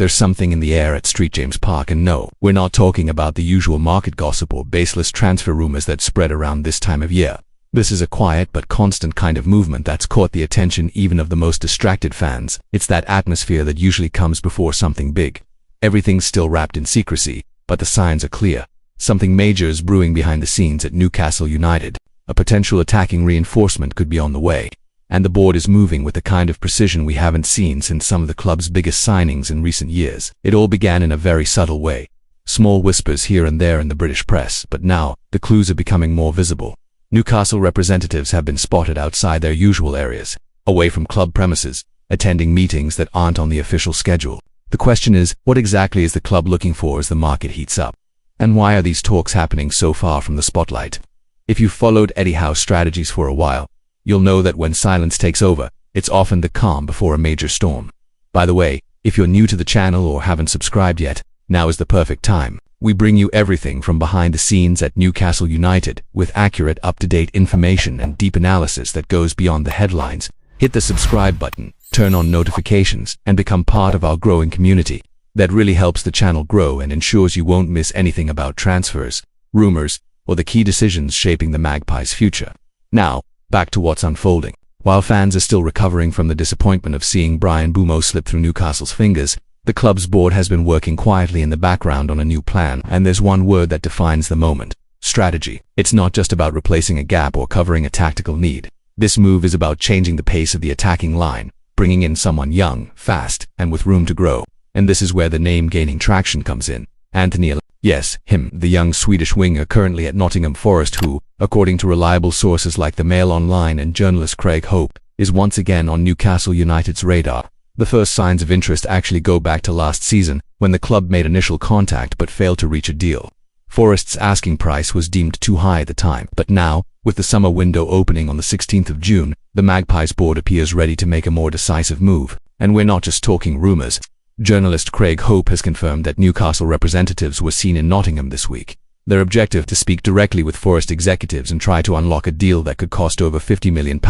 There's something in the air at St James Park, and no, we're not talking about the usual market gossip or baseless transfer rumors that spread around this time of year. This is a quiet but constant kind of movement that's caught the attention even of the most distracted fans. It's that atmosphere that usually comes before something big. Everything's still wrapped in secrecy, but the signs are clear. Something major is brewing behind the scenes at Newcastle United. A potential attacking reinforcement could be on the way, and the board is moving with the kind of precision we haven't seen since some of the club's biggest signings in recent years. It all began in a very subtle way. Small whispers here and there in the British press, but now the clues are becoming more visible. Newcastle representatives have been spotted outside their usual areas, away from club premises, attending meetings that aren't on the official schedule. The question is, what exactly is the club looking for as the market heats up? And why are these talks happening so far from the spotlight? If you've followed Eddie Howe's strategies for a while, you'll know that when silence takes over, it's often the calm before a major storm. By the way, if you're new to the channel or haven't subscribed yet, now is the perfect time. We bring you everything from behind the scenes at Newcastle United, with accurate, up-to-date information and deep analysis that goes beyond the headlines. Hit the subscribe button, turn on notifications, and become part of our growing community. That really helps the channel grow and ensures you won't miss anything about transfers, rumors, or the key decisions shaping the Magpies' future. Now, back to what's unfolding. While fans are still recovering from the disappointment of seeing Bryan Mbeumo slip through Newcastle's fingers, the club's board has been working quietly in the background on a new plan, and there's one word that defines the moment: strategy. It's not just about replacing a gap or covering a tactical need. This move is about changing the pace of the attacking line, bringing in someone young, fast, and with room to grow. And this is where the name gaining traction comes in. Anthony Elanga. Yes, him, the young Swedish winger currently at Nottingham Forest who, according to reliable sources like the Mail Online and journalist Craig Hope, is once again on Newcastle United's radar. The first signs of interest actually go back to last season, when the club made initial contact but failed to reach a deal. Forest's asking price was deemed too high at the time, but now, with the summer window opening on the 16th of June, the Magpies board appears ready to make a more decisive move. And we're not just talking rumors. Journalist Craig Hope has confirmed that Newcastle representatives were seen in Nottingham this week. Their objective to speak directly with Forest executives and try to unlock a deal that could cost over £50 million.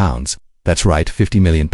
That's right, £50 million.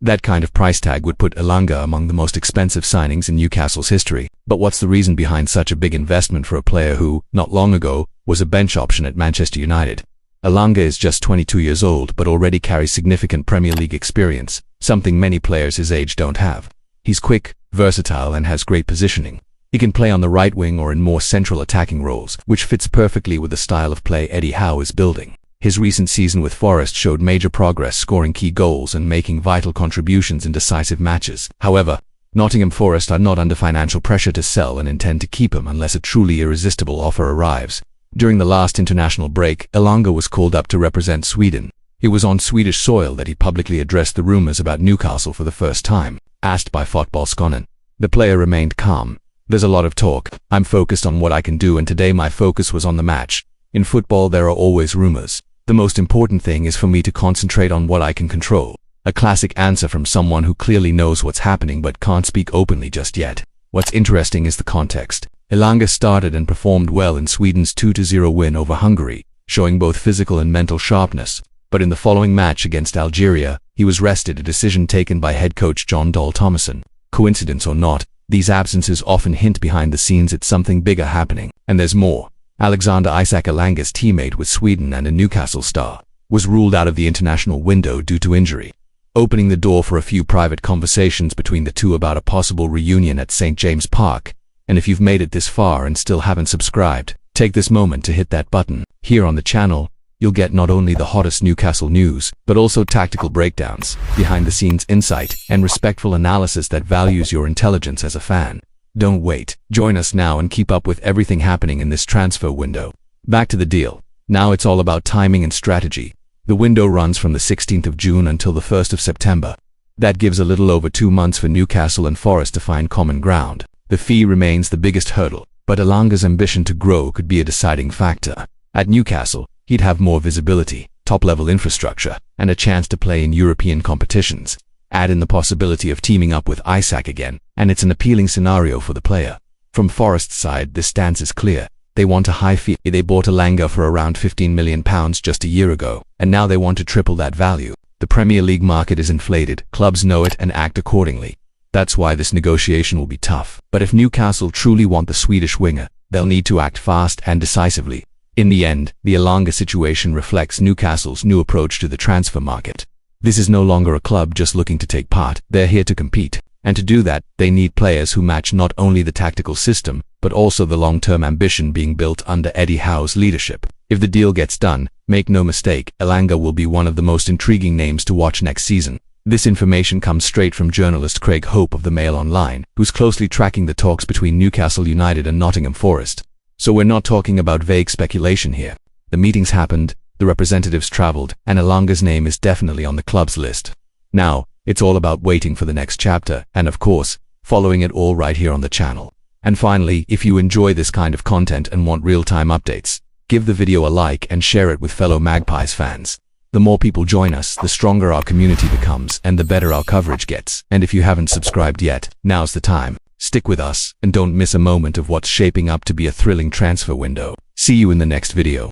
That kind of price tag would put Elanga among the most expensive signings in Newcastle's history. But what's the reason behind such a big investment for a player who, not long ago, was a bench option at Manchester United? Elanga is just 22 years old but already carries significant Premier League experience, something many players his age don't have. He's quick, versatile, and has great positioning. He can play on the right wing or in more central attacking roles, which fits perfectly with the style of play Eddie Howe is building. His recent season with Forest showed major progress, scoring key goals and making vital contributions in decisive matches. However, Nottingham Forest are not under financial pressure to sell and intend to keep him unless a truly irresistible offer arrives. During the last international break, Elanga was called up to represent Sweden. It was on Swedish soil that he publicly addressed the rumors about Newcastle for the first time. Asked by Fotbollskonen, the player remained calm. "There's a lot of talk. I'm focused on what I can do, and today my focus was on the match. In football there are always rumors. The most important thing is for me to concentrate on what I can control." A classic answer from someone who clearly knows what's happening but can't speak openly just yet. What's interesting is the context. Elanga started and performed well in Sweden's 2-0 win over Hungary, showing both physical and mental sharpness. But in the following match against Algeria, he was rested, a decision taken by head coach Jon Dahl Tomasson. Coincidence or not, these absences often hint behind the scenes at something bigger happening. And there's more. Alexander Isak, Elanga's teammate with Sweden and a Newcastle star, was ruled out of the international window due to injury, opening the door for a few private conversations between the two about a possible reunion at St James Park. And if you've made it this far and still haven't subscribed, take this moment to hit that button. Here on the channel, you'll get not only the hottest Newcastle news, but also tactical breakdowns, behind-the-scenes insight, and respectful analysis that values your intelligence as a fan. Don't wait. Join us now and keep up with everything happening in this transfer window. Back to the deal. Now it's all about timing and strategy. The window runs from the 16th of June until the 1st of September. That gives a little over 2 months for Newcastle and Forest to find common ground. The fee remains the biggest hurdle, but Elanga's ambition to grow could be a deciding factor. At Newcastle, he'd have more visibility, top-level infrastructure, and a chance to play in European competitions. Add in the possibility of teaming up with Isak again, and it's an appealing scenario for the player. From Forest's side, this stance is clear. They want a high fee. They bought Elanga for around £15 million just a year ago, and now they want to triple that value. The Premier League market is inflated, clubs know it and act accordingly. That's why this negotiation will be tough. But if Newcastle truly want the Swedish winger, they'll need to act fast and decisively. In the end, the Elanga situation reflects Newcastle's new approach to the transfer market. This is no longer a club just looking to take part, they're here to compete. And to do that, they need players who match not only the tactical system, but also the long-term ambition being built under Eddie Howe's leadership. If the deal gets done, make no mistake, Elanga will be one of the most intriguing names to watch next season. This information comes straight from journalist Craig Hope of the Mail Online, who's closely tracking the talks between Newcastle United and Nottingham Forest. So we're not talking about vague speculation here. The meetings happened, the representatives travelled, and Elanga's name is definitely on the club's list. Now, it's all about waiting for the next chapter, and of course, following it all right here on the channel. And finally, if you enjoy this kind of content and want real-time updates, give the video a like and share it with fellow Magpies fans. The more people join us, the stronger our community becomes and the better our coverage gets. And if you haven't subscribed yet, now's the time. Stick with us and don't miss a moment of what's shaping up to be a thrilling transfer window. See you in the next video.